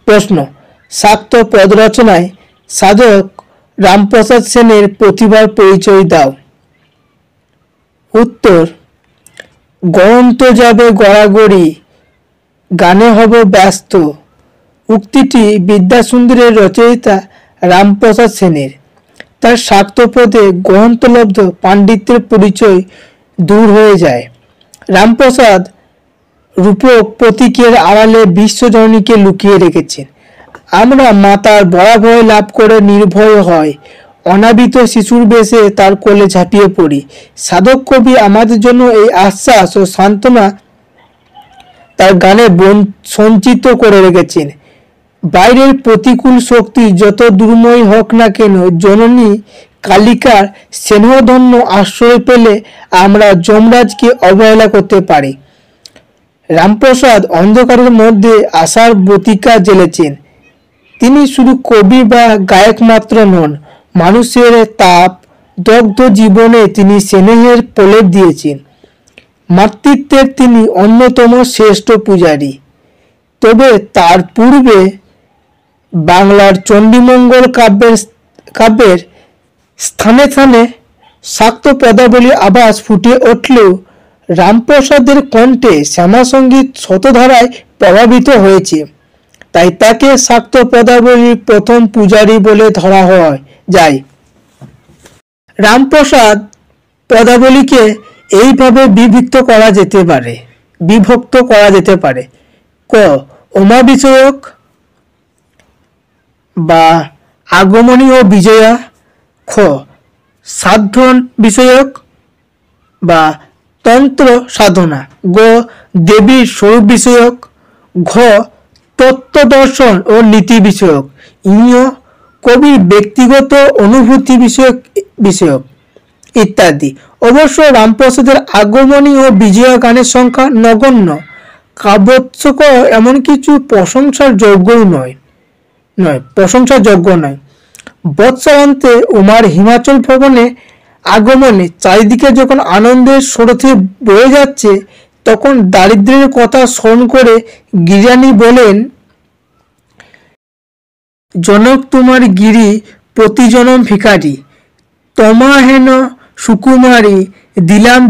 প্রশ্ন, শাক্ত পদ রচনায় সাধক রামপ্রসাদ সেনের প্রতিভার পরিচয় দাও। উত্তর, গড়ন্ত যাবে গড়াগড়ি, গানে হব ব্যস্ত। উক্তিটি বিদ্যাসুন্দরের রচয়িতা রামপ্রসাদ সেনের। তার শাক্ত পদে গ্রন্থলব্ধ পাণ্ডিত্যের পরিচয় দূর হয়ে যায়। রামপ্রসাদ রূপক প্রতীকের আড়ালে বিশ্বজননীকে লুকিয়ে রেখেছেন। আমরা মাতার বরাভয় লাভ করে নির্ভয় হয় অনাবিত শিশুর বেশে তার কোলে ঝাঁপিয়ে পড়ি। সাধক কবি আমাদের জন্য এই আশ্বাস ও সান্ত্বনা তার গানে সঞ্চিত করে রেখেছেন। বাইরের প্রতিকূল শক্তি যত দুর্ময় হোক না কেন, জননী কালিকার স্নেহধন্য আশ্রয় পেলে আমরা যমরাজকে অবহেলা করতে পারি। রামপ্রসাদ অন্ধকারের মধ্যে আশার বতিকা জ্বেলেছেন। তিনি শুধু কবি বা গায়ক মাত্র নন, মানুষের তাপ দগ্ধ জীবনে তিনি স্নেহের প্রলেপ দিয়েছেন। মাতৃত্বের তিনি অন্যতম শ্রেষ্ঠ পূজারী। তবে তার পূর্বে বাংলার চণ্ডীমঙ্গল কাব্যের স্থানে স্থানে শাক্ত পদাবলী আভাস ফুটে উঠলেও রামপ্রসাদের কণ্ঠে শ্যামাসঙ্গীত শতধারায় প্রভাবিত হয়েছে। তাই তাকে শাক্ত পদাবলীর প্রথম পূজারী বলে ধরা যায়। রামপ্রসাদ পদাবলীকে এইভাবে বিভক্ত করা যেতে পারে। ক. উমা বিষয়ক বা আগমনী ও বিজয়া। খ. সাধন বিষয়ক বা তন্ত্র সাধনা। গ. দেবীর স্বরূপ বিষয়ক। ঘ. তত্ত্ব দর্শন ও নীতি বিষয়ক। ইয়. কবির ব্যক্তিগত অনুভূতি বিষয়ক ইত্যাদি। অবশ্য রামপ্রসাদের আগমনী ও বিজয়া গানের সংখ্যা নগণ্য। কাব্যোৎসক এমন কিছু প্রশংসার যোগ্য নয়। বৎসরান্তে উমার হিমাচল ভবনে আগমনে চারিদিকে যখন আনন্দের স্রোতে বয়ে যাচ্ছে, তখন দারিদ্র্যের কথা স্মরণ করে গিরিরানী বলেন, জনক তোমার গিরি প্রতিজনম ভিখারি, তমা হেন সুকুমারী দিলাম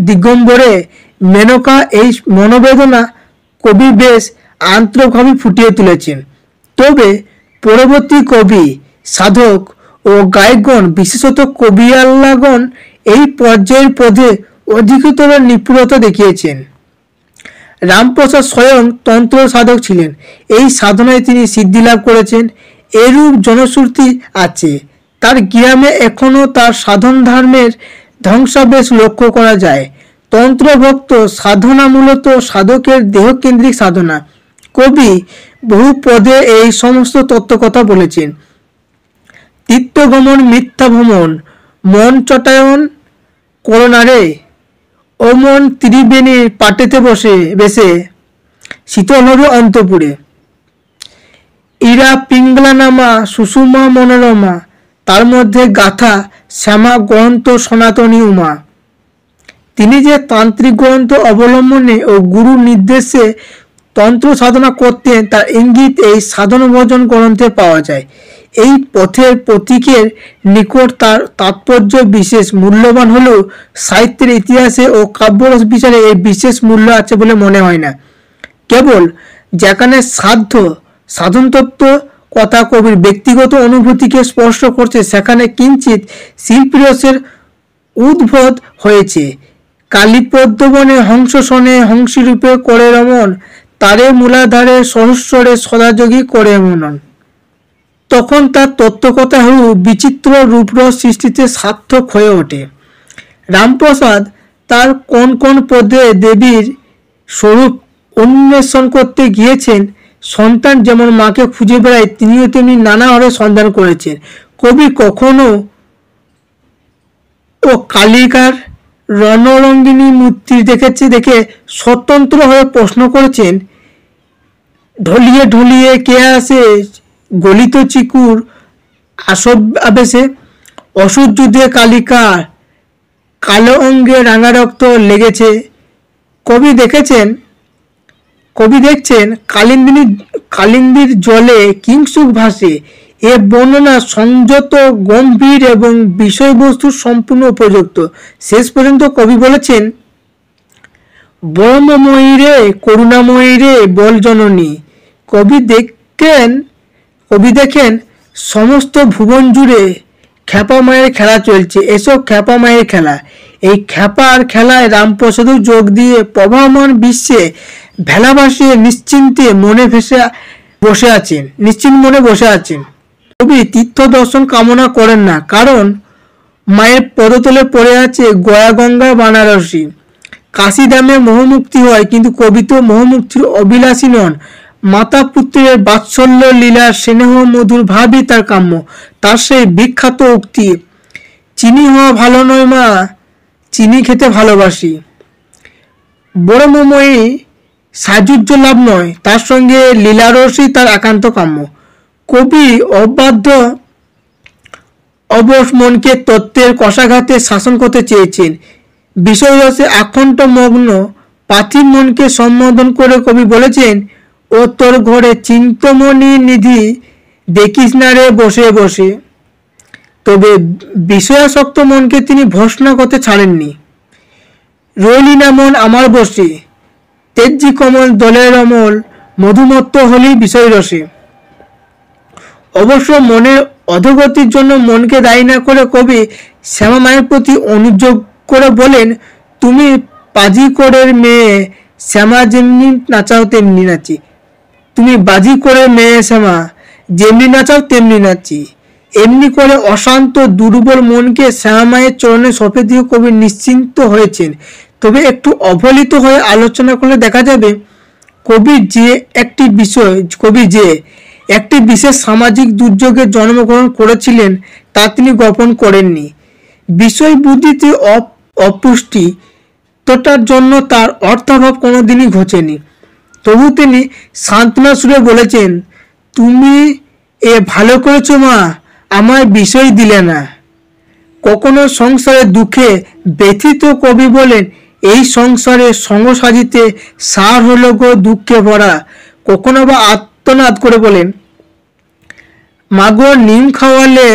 দিগম্বরে। মেনকা এই মনোবেদনা কবি বেশ আন্তরিকভাবে ফুটিয়ে তুলেছেন। তবে পরবর্তী কবি, সাধক ও গায়কগণ, বিশেষত কবিয়াল্লাগণ এই পর্যায়ের পদে অধিকতর নিপুণতা দেখিয়েছেন। রামপ্রসাদ স্বয়ং তন্ত্র সাধক ছিলেন। এই সাধনায় তিনি সিদ্ধি লাভ করেছেন, এরূপ জনশ্রুতি আছে। তার গ্রামে এখনও তার সাধন ধর্মের ধ্বংসাবেশ লক্ষ্য করা যায়। তন্ত্রভক্ত সাধনা মূলত সাধকের দেহকেন্দ্রিক সাধনা। কবি বহু পদে এই সমস্ত তত্ত্বকথা বলেছেন। তীর্থগমন মিথ্যা ভ্রমণ, মন চটায়ন করোনারে, ও মন ত্রিবেণীর পাটেতে বেশে শীতল হবে অন্তপুরে। ইরা পিঙ্গলা নামা সুষুমা মনোরমা, তার মধ্যে গাথা শ্যামা গ্রন্থ সনাতনী উমা। তিনি যে তান্ত্রিক গ্রন্থ অবলম্বনে ও গুরু নির্দেশে তন্ত্র সাধনা করতেন তার ইঙ্গিত এই সাধন ভজন গ্রন্থে পাওয়া যায়। এই পথের প্রতীকের নিকট তার তাৎপর্য বিশেষ মূল্যবান হলেও সাহিত্যের ইতিহাসে ও কাব্যরস বিচারে এর বিশেষ মূল্য আছে বলে মনে হয় না। কেবল যেখানে সাধনতত্ত্ব কথা কবির ব্যক্তিগত অনুভূতিকে স্পর্শ করছে, সেখানে কিঞ্চিত শিল্পীরসের উদ্ভব হয়েছে। কালীপদ্মবনে হংস শোনে হংসীরূপে করে রমণ, তারে মূলাধারে সহস্বরে সদাযোগী করে মনন। তখন তার তত্ত্বকথা বিচিত্র রূপরস সৃষ্টিতে সার্থক হয়ে ওঠে। রামপ্রসাদ তার কোন কোন পদে দেবীর স্বরূপ উন্মেষণ করতে গিয়েছেন। সন্তান যেমন মাকে খুঁজে বেড়ায়, তিনিও তেমনি নানাভাবে সন্ধান করেছেন। কবি কখনো ও কালিকার রণরঙ্গিনী মূর্তি দেখে স্বতন্ত্র হয়ে প্রশ্ন করেছেন, ঢলিয়ে ঢলিয়ে কে আসে গলিত চিকুর আবেশে, অসুর যুদ্ধে কালিকার কালো অঙ্গে রাঙা রক্ত লেগেছে। কবি দেখেছেন কবি দেখছেন কালিন্দীর জলে কিংসুক ভাসে। এ বর্ণনা সংযত, গম্ভীর এবং বিষয়বস্তু সম্পূর্ণ উপযুক্ত। শেষ পর্যন্ত কবি বলেছেন, ব্রহ্মময়ী রে, করুণাময়ী রে, বল জননী। কবি দেখেন সমস্ত ভুবন জুড়ে খ্যাপা মায়ের খেলা চলছে। এসব খ্যাপা মায়ের খেলা। এই খ্যাপার খেলায় রামপ্রসাদও যোগ দিয়ে প্রবাহমান বিশ্বে ভেলা ভাসিয়ে নিশ্চিন্ত মনে বসে আছেন। কবি তীর্থ দর্শন কামনা করেন না, কারণ মায়ের পদতলে পড়ে আছে গয়া গঙ্গা বানারসি। কাশী ধামে মোহমুক্তি হয়, কিন্তু কবি তো মোহমুক্তির অভিলাষী নন। মাতা পুত্রের বাৎসল্য লীলার স্নেহ মধুর ভাবই তার কাম্য। তার সেই বিখ্যাত উক্তি, চিনি হওয়া ভালো নয় মা, চিনি খেতে ভালোবাসি। ব্রহ্মময়ী সাযুজ্য লাভ নয়, তার সঙ্গে লীলারসই তার একান্ত কাম্য। কবি অবশ মনকে তত্ত্বের কষাঘাতে শাসন করতে চেয়েছেন। বিষয়রসে আখণ্ড মগ্ন পার্থিব মনকে সম্বোধন করে কবি বলেছেন, ও তোর ঘরে চিন্তমণি নিধি দেখিস না রে বসে বসে। তবে বিষয়াসক্ত মনকে তিনি ভর্ৎসনা করতে ছাড়েননি। রইলি না মন আমার বসে, তেজ্জি কমল দলের অমল, মধুমত্ত হলি বিষয়রসে। অবশ্য মনের অধোগতির জন্য মনকে দায়ী না করে কবি শ্যামা মায়ের প্রতি অনুযোগ করে বলেন, তুমি বাজিকরের মেয়ে শ্যামা, যেমনি নাচাও তেমনি নাচি। তুমি বাজিকরের মেয়ে শ্যামা, যেমনি নাচাও তেমনি নাচি। এমনি করে অশান্ত দুর্বল মনকে শ্যামা মায়ের চরণে সঁপে দিয়ে কবি নিশ্চিন্ত হয়েছেন। তবে একটু অবহেলিত হয়ে আলোচনা করলে দেখা যাবে, কবি যে একটি বিশেষ সামাজিক দুর্যোগে জন্মগ্রহণ করেছিলেন তা তিনি গোপন করেননি। বিষয় বুদ্ধিতে অপুষ্টি তোটার জন্য তার অর্থাভাব কোনোদিনই ঘটেনি। তবু তিনি সান্ত্বনা সুরে বলেছেন, তুমি এ ভালো করেছো মা, আমায় বিষয় দিলে না। কখনো সংসারের দুঃখে ব্যথিত কবি বলেন, এই সংসারে সঙ্গ সাজিতে সার হলো গো দুঃখে ভরা। কখনো বা আত্মনাদ করে বলেন, মাগো নিম খাওয়ালে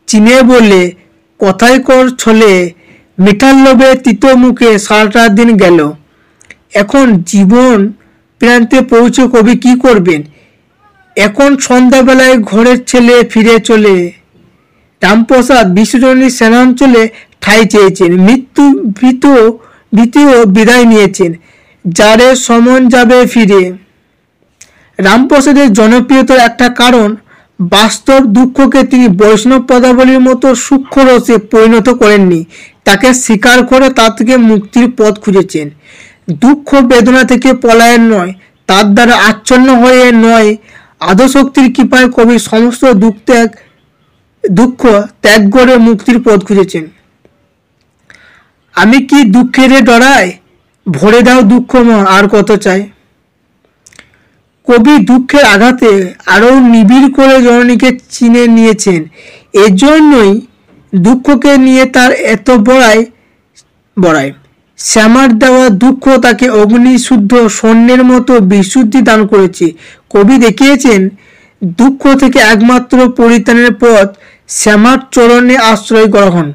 চিনে বলে, কথাই কর ছলে, মিঠার লোভে তিতো মুখে সারাটা দিন গেল। এখন জীবন প্রান্তে পৌঁছে কবি কি করবেন? এখন সন্ধ্যাবেলায় ঘরের ছেলে ফিরে চলে। রামপ্রসাদ বিশ্বজনীর সেনাঞ্চলে ঠাঁই চেয়েছেন, মৃত্যু ভীতিও বিদায় নিয়েছেন, যারে সমন যাবে ফিরে। রামপ্রসাদের জনপ্রিয়তার একটা কারণ, বাস্তব দুঃখকে তিনি বৈষ্ণব পদাবলীর মতো সূক্ষ্ম রসে পরিণত করেননি। তাকে স্বীকার করে তা থেকে মুক্তির পথ খুঁজেছেন। দুঃখ বেদনা থেকে পলায়ন নয়, তার দ্বারা আচ্ছন্ন হয়ে নয়, আদশক্তির কৃপায় কবি সমস্ত দুঃখ ত্যাগ করে মুক্তির পথ খুঁজেছেন। আমি কি দুঃখের ডরাই, ভরে দাও দুঃখ মা, আর কত চাই। কবি দুঃখের আঘাতে আরও নিবিড় করে জননীকে চিনে নিয়েছেন। এজন্যই দুঃখকে নিয়ে তার এত বড়াই। শ্যামার দেওয়া দুঃখ তাকে অগ্নিশুদ্ধ স্বর্ণের মতো বিশুদ্ধি দান করেছে। কবি দেখিয়েছেন, দুঃখ থেকে একমাত্র পরিত্রাণের পথ শ্যামার চরণে আশ্রয় গ্রহণ।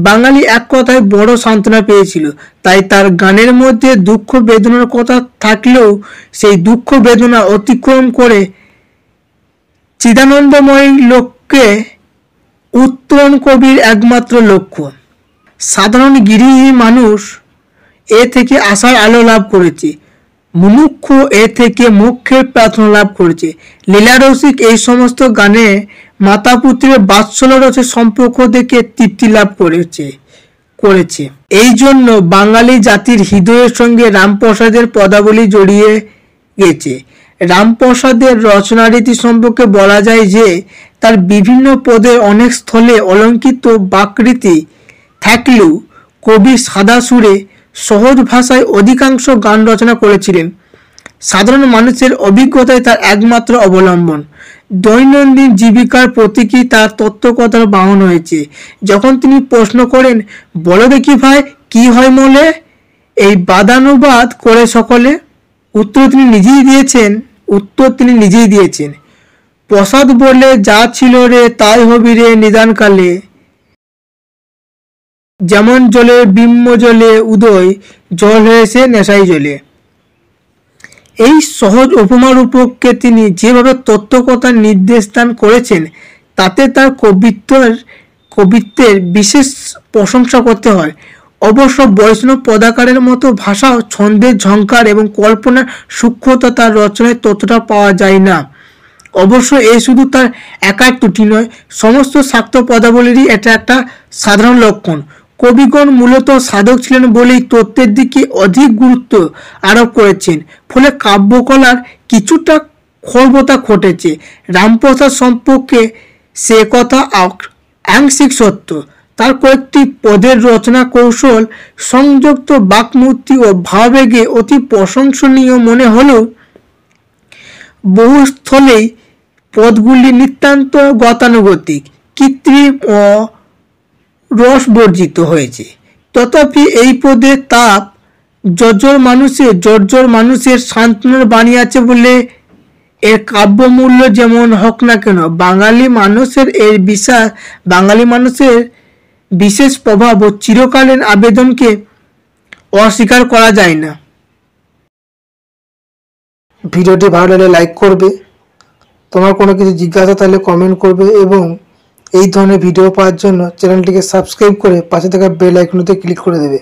বাঙালি এক কথায় বড় সান্ত্বনা পেয়েছিল। তাই তার গানের মধ্যে দুঃখ বেদনার কথা থাকলেও সেই দুঃখ বেদনা অতিক্রম করে চিদানন্দময় লোককে উত্তরণ কবির একমাত্র লক্ষ্য। সাধারণ গৃহী মানুষ এ থেকে আশার আলো লাভ করেছে, মুমুক্ষু এ থেকে মোক্ষের প্রার্থনা লাভ করেছে। লীলারসিক এই সমস্ত গানে মাতা পুত্রের বাৎসল্য রসের সম্পর্ক দেখে তৃপ্তি লাভ করেছে। এই জন্য বাঙালি জাতির হৃদয়ের সঙ্গে রামপ্রসাদের পদাবলী জড়িয়ে গেছে। রামপ্রসাদের রচনারীতি সম্পর্কে বলা যায় যে, তার বিভিন্ন পদের অনেক স্থলে অলঙ্কৃত বাকরীতি থাকলেও কবি সাদা সুরে সহজ ভাষায় অধিকাংশ গান রচনা করেছিলেন। সাধারণ মানুষের অভিজ্ঞতায় তার একমাত্র অবলম্বন। দৈনন্দিন জীবিকার প্রতীকী তার তত্ত্বকথার বাহন হয়েছে। যখন তিনি প্রশ্ন করেন, বলো দেখি ভাই কি হয় মলে, এই বাদানুবাদ করে সকলে, উত্তর তিনি নিজেই দিয়েছেন। প্রসাদ বলে যা ছিল রে তাই হবি রে নিদানকালে, যেমন জলে বিম্ব জলে উদয়, জল হয়েছে নেশাই জলে। এই সহজ উপমা রূপককে তিনি যেভাবে তত্ত্বকথার নির্দেশ দান করেছেন, তাতে তার কবিত্বের বিশেষ প্রশংসা করতে হয়। অবশ্য বৈষ্ণব পদাকারের মতো ভাষা, ছন্দের ঝংকার এবং কল্পনার সূক্ষ্মতা তার রচনায় ততটা পাওয়া যায় না। অবশ্য এ শুধু তার একার ত্রুটি নয়, সমস্ত শাক্ত পদাবলীরই এটা একটা সাধারণ লক্ষণ। কবিগণ মূলত সাধক ছিলেন বলেই তত্ত্বের দিকে অধিক গুরুত্ব আরোপ করেছেন, ফলে কাব্যকলার কিছুটা খর্বতা ঘটেছে। রামপ্রসাদ সম্পর্কে সে কথা আংশিক সত্য। তার কয়েকটি পদের রচনা কৌশল, সংযুক্ত বাকমূর্তি ও ভাবাবেগে অতি প্রশংসনীয় মনে হলেও বহু স্থলেই পদগুলি নিতান্ত গতানুগতিক, কৃত্রিম ও রসবর্জিত হয়েছে। তথাপি এই পদে তাপ জর্জর মানুষের সান্ত্বনার বাণী আছে বলে এর কাব্যমূল্য যেমন হোক না কেন, বাঙালি মানুষের বিশেষ প্রভাব ও চিরকালীন আবেদনকে অস্বীকার করা যায় না। ভিডিওটি ভালো লাগলে লাইক করবে, তোমার কোনো কিছু জিজ্ঞাসা তাহলে কমেন্ট করবে, এবং এই ধরনের ভিডিও পাওয়ার জন্য চ্যানেলটিকে সাবস্ক্রাইব করে পাশে থাকা বেল আইকনটিতে ক্লিক করে দেবে।